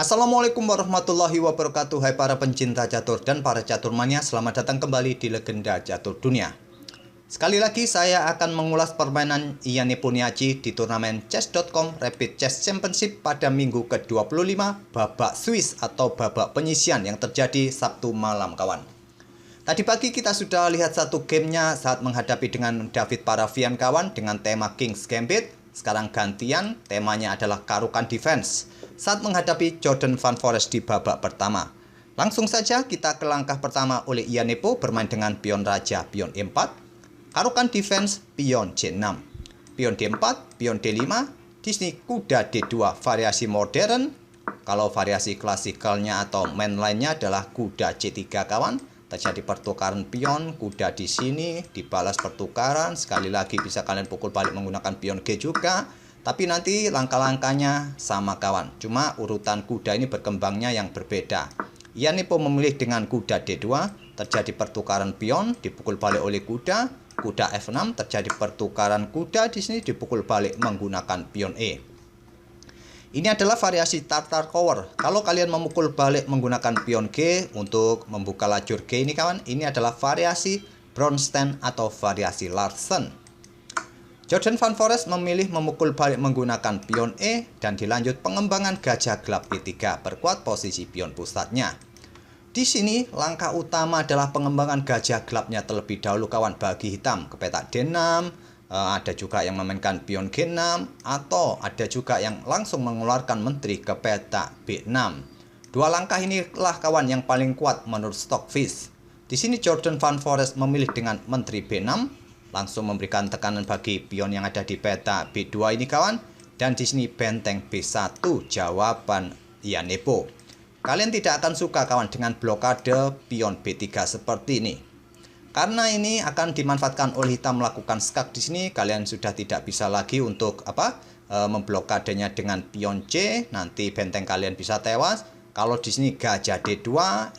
Assalamualaikum warahmatullahi wabarakatuh. Hai para pencinta catur dan para caturmania, selamat datang kembali di Legenda Catur Dunia. Sekali lagi saya akan mengulas permainan Ian Nepomniachtchi di turnamen chess.com Rapid Chess Championship pada minggu ke-25 babak Swiss atau babak penyisian yang terjadi Sabtu malam kawan. Tadi pagi kita sudah lihat satu gamenya saat menghadapi dengan David Parafian kawan dengan tema King's Gambit. Sekarang gantian, temanya adalah Caro-Kann Defense saat menghadapi Jordan Van Forest di babak pertama. Langsung saja kita ke langkah pertama oleh Ian Nepo bermain dengan pion raja, pion E4, Caro-Kann Defense, pion C6, pion D4, pion D5, di sini kuda D2 variasi modern. Kalau variasi klasikalnya atau mainline-nya adalah kuda C3 kawan. Terjadi pertukaran pion, kuda di sini dibalas pertukaran, sekali lagi bisa kalian pukul balik menggunakan pion G juga. Tapi nanti langkah-langkahnya sama kawan, cuma urutan kuda ini berkembangnya yang berbeda. Ian Nepo memilih dengan kuda D2, terjadi pertukaran pion, dipukul balik oleh kuda. Kuda F6, terjadi pertukaran kuda di sini dipukul balik menggunakan pion E. Ini adalah variasi Tartar Cover. Kalau kalian memukul balik menggunakan pion G untuk membuka lajur G ini kawan, ini adalah variasi Bronstein atau variasi Larsen. Jordan Van Forest memilih memukul balik menggunakan pion E dan dilanjut pengembangan gajah gelap E3, perkuat posisi pion pusatnya. Di sini langkah utama adalah pengembangan gajah gelapnya terlebih dahulu kawan bagi hitam ke petak D6. Ada juga yang memainkan pion G6 atau ada juga yang langsung mengeluarkan menteri ke petak B6. Dua langkah inilah kawan yang paling kuat menurut Stockfish. Di sini Jordan Van Forest memilih dengan menteri B6, langsung memberikan tekanan bagi pion yang ada di petak B2 ini kawan, dan di sini benteng B1 jawaban Ian Nepo. Kalian tidak akan suka kawan dengan blokade pion B3 seperti ini. Karena ini akan dimanfaatkan oleh hitam melakukan skak di sini, kalian sudah tidak bisa lagi untuk memblokadenya dengan pion C, nanti benteng kalian bisa tewas. Kalau di sini gajah D2,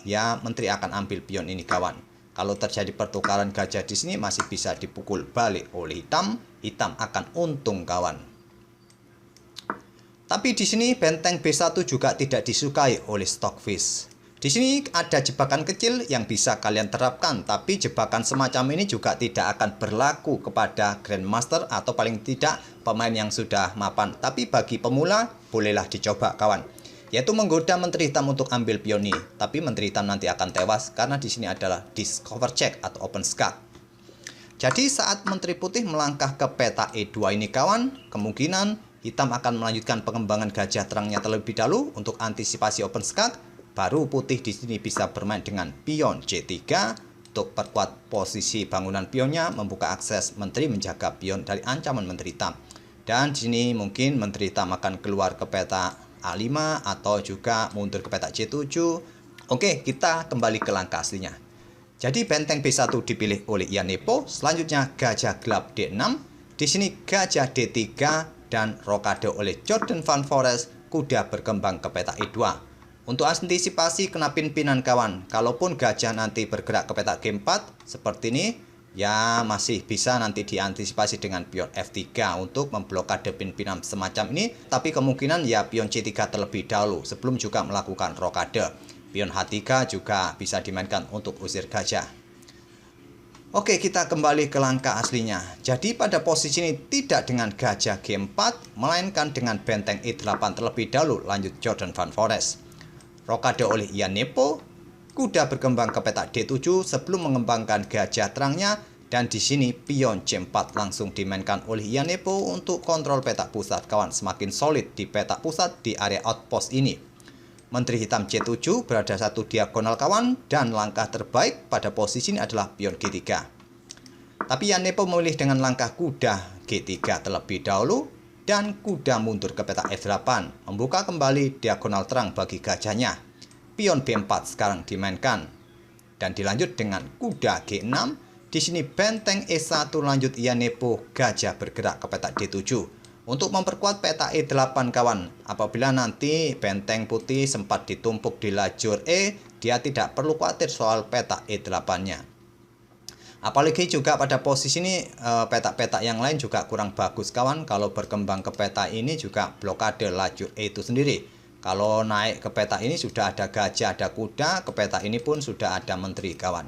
ya menteri akan ambil pion ini kawan. Kalau terjadi pertukaran gajah di sini masih bisa dipukul balik oleh hitam, hitam akan untung kawan. Tapi di sini benteng B1 juga tidak disukai oleh Stockfish. Di sini ada jebakan kecil yang bisa kalian terapkan, tapi jebakan semacam ini juga tidak akan berlaku kepada Grandmaster atau paling tidak pemain yang sudah mapan. Tapi bagi pemula, bolehlah dicoba kawan. Yaitu menggoda menteri hitam untuk ambil pion ini. Tapi menteri hitam nanti akan tewas karena di sini adalah discover check atau open skak. Jadi saat menteri putih melangkah ke peta E2 ini kawan, kemungkinan hitam akan melanjutkan pengembangan gajah terangnya terlebih dahulu untuk antisipasi open skak. Baru putih di sini bisa bermain dengan pion C3 untuk perkuat posisi bangunan pionnya, membuka akses menteri menjaga pion dari ancaman menteri hitam. Dan di sini mungkin menteri hitam akan keluar ke peta A5 atau juga mundur ke peta C7. Oke, kita kembali ke langkah aslinya. Jadi benteng B1 dipilih oleh Ian Nepo, selanjutnya gajah gelap D6. Di sini gajah D3 dan rokade oleh Jordan Van Forest, kuda berkembang ke peta E2. Untuk antisipasi kena pin-pinan kawan, kalaupun gajah nanti bergerak ke petak G4 seperti ini, ya masih bisa nanti diantisipasi dengan pion F3 untuk memblokade pin-pinan semacam ini. Tapi kemungkinan ya pion C3 terlebih dahulu sebelum juga melakukan rokade. Pion H3 juga bisa dimainkan untuk usir gajah. Oke, kita kembali ke langkah aslinya. Jadi pada posisi ini tidak dengan gajah G4, melainkan dengan benteng E8 terlebih dahulu, lanjut Jordan Van Forest. Rokade oleh Ian Nepo, kuda berkembang ke petak D7 sebelum mengembangkan gajah terangnya, dan di sini pion C4 langsung dimainkan oleh Ian Nepo untuk kontrol petak pusat kawan, semakin solid di petak pusat di area outpost ini. Menteri hitam C7 berada satu diagonal kawan, dan langkah terbaik pada posisi ini adalah pion G3. Tapi Ian Nepo memilih dengan langkah kuda G3 terlebih dahulu, dan kuda mundur ke petak F8, membuka kembali diagonal terang bagi gajahnya. Pion B4 sekarang dimainkan dan dilanjut dengan kuda G6. Di sini benteng E1 lanjut Ian Nepo, gajah bergerak ke petak D7 untuk memperkuat petak E8 kawan. Apabila nanti benteng putih sempat ditumpuk di lajur E, dia tidak perlu khawatir soal petak E8-nya. Apalagi juga pada posisi ini petak-petak yang lain juga kurang bagus kawan. Kalau berkembang ke peta ini juga blokade lajur E itu sendiri. Kalau naik ke peta ini sudah ada gajah, ada kuda, ke peta ini pun sudah ada menteri kawan.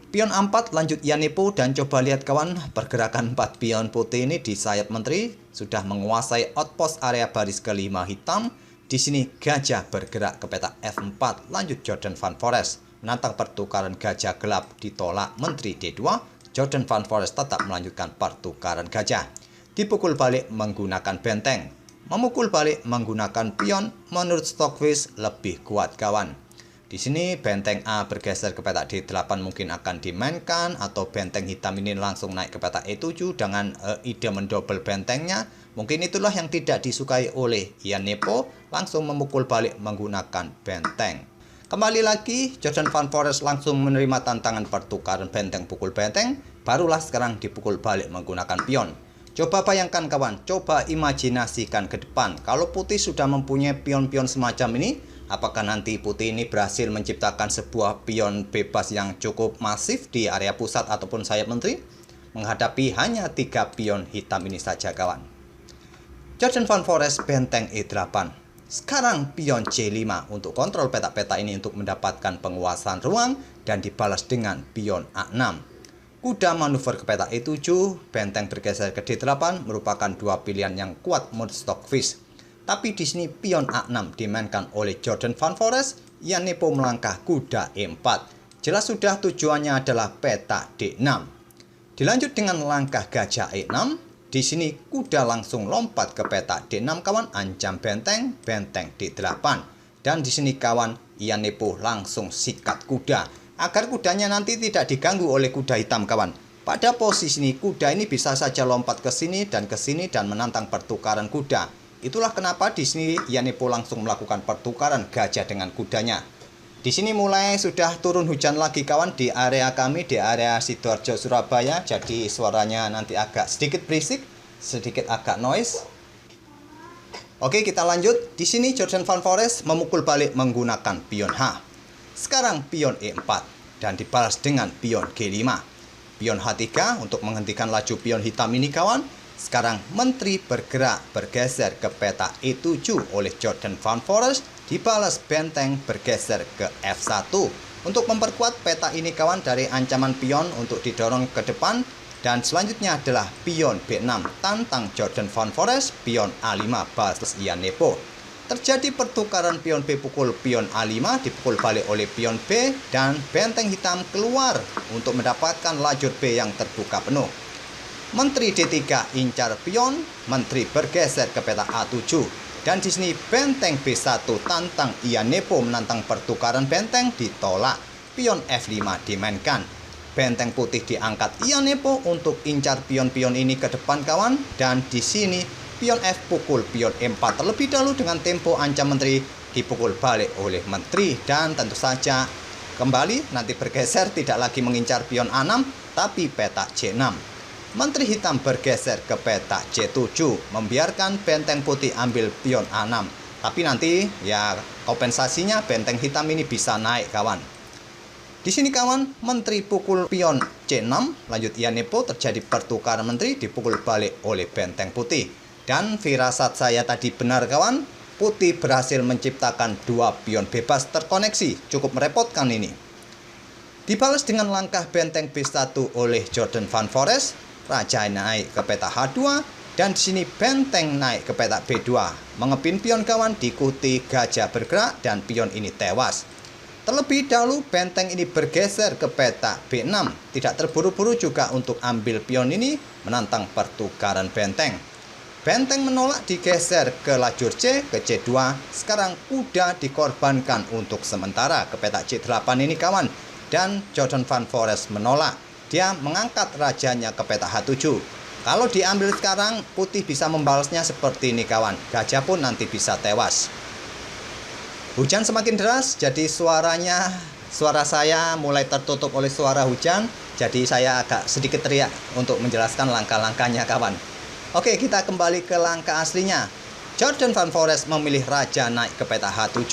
Pion A4 lanjut ia nipu dan coba lihat kawan, pergerakan 4 pion putih ini di sayap menteri sudah menguasai outpost area baris kelima hitam. Di sini gajah bergerak ke peta F4 lanjut Jordan Van Forest menantang pertukaran gajah gelap ditolak menteri D2. Jordan Van Forest tetap melanjutkan pertukaran gajah. Dipukul balik menggunakan benteng. Memukul balik menggunakan pion menurut Stockfish lebih kuat kawan. Di sini benteng A bergeser ke peta D8 mungkin akan dimainkan, atau benteng hitam ini langsung naik ke peta E7 dengan ide mendobel bentengnya. Mungkin itulah yang tidak disukai oleh Ian Nepo, langsung memukul balik menggunakan benteng. Kembali lagi, Jordan Van Forest langsung menerima tantangan pertukaran benteng pukul benteng, barulah sekarang dipukul balik menggunakan pion. Coba bayangkan kawan, coba imajinasikan ke depan, kalau putih sudah mempunyai pion-pion semacam ini, apakah nanti putih ini berhasil menciptakan sebuah pion bebas yang cukup masif di area pusat ataupun sayap menteri? Menghadapi hanya 3 pion hitam ini saja kawan. Jordan Van Forest benteng E8. Sekarang pion C5 untuk kontrol peta-peta ini untuk mendapatkan penguasaan ruang dan dibalas dengan pion A6. Kuda manuver ke peta E7, benteng bergeser ke D8 merupakan 2 pilihan yang kuat menurut Stockfish. Tapi di sini pion A6 dimainkan oleh Jordan Van Forest, Ian Nepo melangkah kuda E4. Jelas sudah tujuannya adalah peta D6. Dilanjut dengan langkah gajah E6. Di sini kuda langsung lompat ke peta D6 kawan, ancam benteng, benteng D8. Dan di sini kawan, Ian Nepo langsung sikat kuda agar kudanya nanti tidak diganggu oleh kuda hitam kawan. Pada posisi ini kuda ini bisa saja lompat ke sini dan menantang pertukaran kuda. Itulah kenapa di sini Ian Nepo langsung melakukan pertukaran gajah dengan kudanya. Di sini mulai sudah turun hujan lagi kawan di area kami, di area Sidoarjo Surabaya. Jadi suaranya nanti agak sedikit berisik, sedikit agak noise. Oke, kita lanjut. Di sini Jordan Van Forest memukul balik menggunakan pion H. Sekarang pion E4 dan dibalas dengan pion G5. Pion H3 untuk menghentikan laju pion hitam ini kawan. Sekarang menteri bergerak bergeser ke peta E7 oleh Jordan Van Forest, dibalas benteng bergeser ke F1 untuk memperkuat peta ini kawan dari ancaman pion untuk didorong ke depan. Dan selanjutnya adalah pion B6 tantang Jordan Van Forest, pion A5 balas Ian Nepo. Terjadi pertukaran pion B pukul pion A5, dipukul balik oleh pion B, dan benteng hitam keluar untuk mendapatkan lajur B yang terbuka penuh. Menteri D3 incar pion, menteri bergeser ke peta A7. Dan di sini benteng B1 tantang Ian Nepo menantang pertukaran benteng, ditolak. Pion F5 dimainkan. Benteng putih diangkat Ian Nepo untuk incar pion-pion ini ke depan kawan. Dan di sini pion F pukul pion E4 terlebih dahulu dengan tempo ancam menteri, dipukul balik oleh menteri. Dan tentu saja kembali nanti bergeser tidak lagi mengincar pion A6 tapi peta C6. Menteri hitam bergeser ke peta C7 membiarkan benteng putih ambil pion A6. Tapi nanti ya kompensasinya benteng hitam ini bisa naik kawan. Di sini kawan, menteri pukul pion C6, lanjut Ian Nepo, terjadi pertukaran menteri, dipukul balik oleh benteng putih. Dan firasat saya tadi benar kawan, putih berhasil menciptakan 2 pion bebas terkoneksi, cukup merepotkan ini. Dibalas dengan langkah benteng B1 oleh Jordan Van Forest, raja naik ke peta H2, dan di sini benteng naik ke peta B2. Mengepin pion kawan, diikuti gajah bergerak dan pion ini tewas. Terlebih dahulu benteng ini bergeser ke peta B6, tidak terburu-buru juga untuk ambil pion ini, menantang pertukaran benteng. Benteng menolak, digeser ke lajur C, ke C2. Sekarang kuda dikorbankan untuk sementara ke peta C8 ini kawan. Dan Jordan Van Forest menolak, dia mengangkat rajanya ke peta H7. Kalau diambil sekarang, putih bisa membalasnya seperti ini kawan, gajah pun nanti bisa tewas. Hujan semakin deras, jadi suara saya mulai tertutup oleh suara hujan. Jadi saya agak sedikit teriak untuk menjelaskan langkah-langkahnya kawan. Oke, kita kembali ke langkah aslinya. Jordan Van Forest memilih raja naik ke peta H7,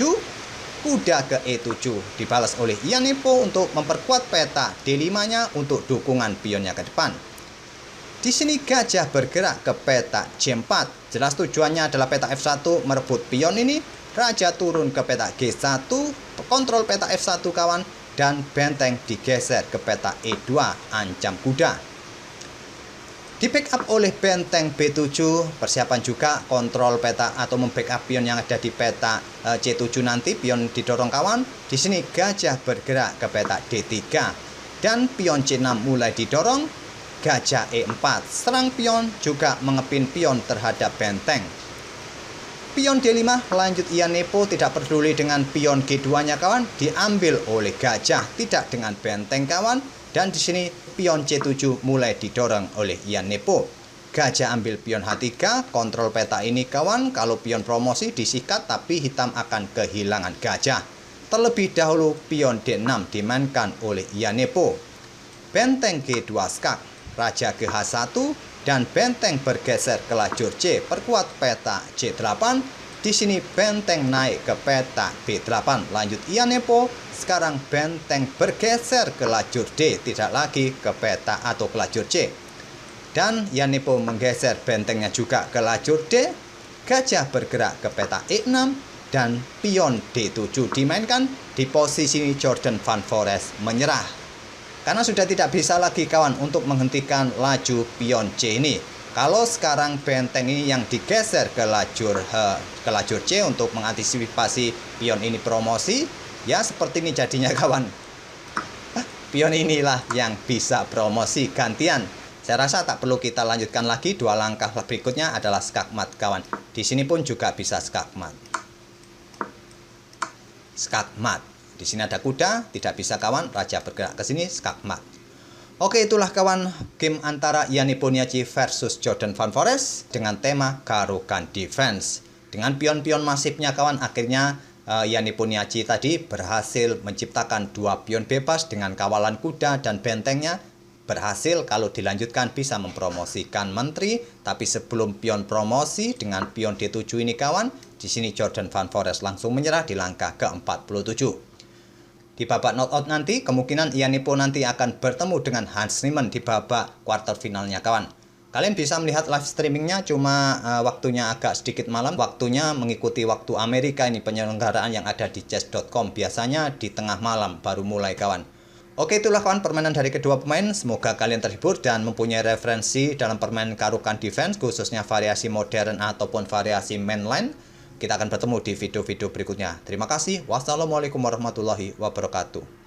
kuda ke E7, dibalas oleh Ian Nepo untuk memperkuat peta D5-nya untuk dukungan pionnya ke depan. Di sini gajah bergerak ke peta C4. Jelas tujuannya adalah peta F1 merebut pion ini. raja turun ke peta G1, kontrol peta F1 kawan, dan benteng digeser ke peta E2, ancam kuda. Di backup oleh benteng B7, persiapan juga kontrol peta atau membackup pion yang ada di peta C7 nanti, pion didorong kawan. Di sini gajah bergerak ke peta D3 dan pion C6 mulai didorong, gajah E4, serang pion juga mengepin pion terhadap benteng. Pion D5 lanjut ia nepo, tidak peduli dengan pion G2-nya kawan, diambil oleh gajah, tidak dengan benteng kawan. Dan di sini pion C7 mulai didorong oleh Ian Nepo. Gajah ambil pion H3, kontrol peta ini kawan. Kalau pion promosi disikat tapi hitam akan kehilangan gajah. Terlebih dahulu pion D6 dimainkan oleh Ian Nepo. Benteng G2 skak, raja ke H1 dan benteng bergeser ke lajur C, perkuat peta C8. Di sini benteng naik ke peta B8, lanjut Ian Nepo. Sekarang benteng bergeser ke lajur D, tidak lagi ke peta atau ke lajur C. Dan Ian Nepo menggeser bentengnya juga ke lajur D. Gajah bergerak ke peta E6 dan pion D7 dimainkan. Di posisi ini Jordan Van Foreest menyerah, karena sudah tidak bisa lagi kawan untuk menghentikan laju pion C ini. Kalau sekarang benteng ini yang digeser ke lajur C untuk mengantisipasi pion ini promosi, ya seperti ini jadinya kawan. Pion inilah yang bisa promosi gantian. Saya rasa tak perlu kita lanjutkan lagi. Dua langkah berikutnya adalah skakmat kawan. Di sini pun juga bisa skakmat. Skakmat. Di sini ada kuda, tidak bisa kawan. Raja bergerak ke sini, skakmat. Oke, itulah kawan game antara Ian Nepomniachtchi versus Jordan Van Foreest dengan tema Caro-Kann Defense. Dengan pion-pion masifnya kawan, akhirnya Ian Nepomniachtchi tadi berhasil menciptakan dua pion bebas dengan kawalan kuda dan bentengnya. Berhasil kalau dilanjutkan bisa mempromosikan menteri. Tapi sebelum pion promosi dengan pion D7 ini kawan, di sini Jordan Van Foreest langsung menyerah di langkah ke-47. Di babak knockout nanti, kemungkinan Ian Nepo nanti akan bertemu dengan Hans Niemann di babak quarter finalnya kawan. Kalian bisa melihat live streamingnya, cuma waktunya agak sedikit malam. Waktunya mengikuti waktu Amerika ini, penyelenggaraan yang ada di chess.com. Biasanya di tengah malam baru mulai kawan. Oke, itulah kawan permainan dari kedua pemain. Semoga kalian terhibur dan mempunyai referensi dalam permainan Caro-Kann Defense, khususnya variasi modern ataupun variasi mainline. Kita akan bertemu di video-video berikutnya. Terima kasih. Wassalamualaikum warahmatullahi wabarakatuh.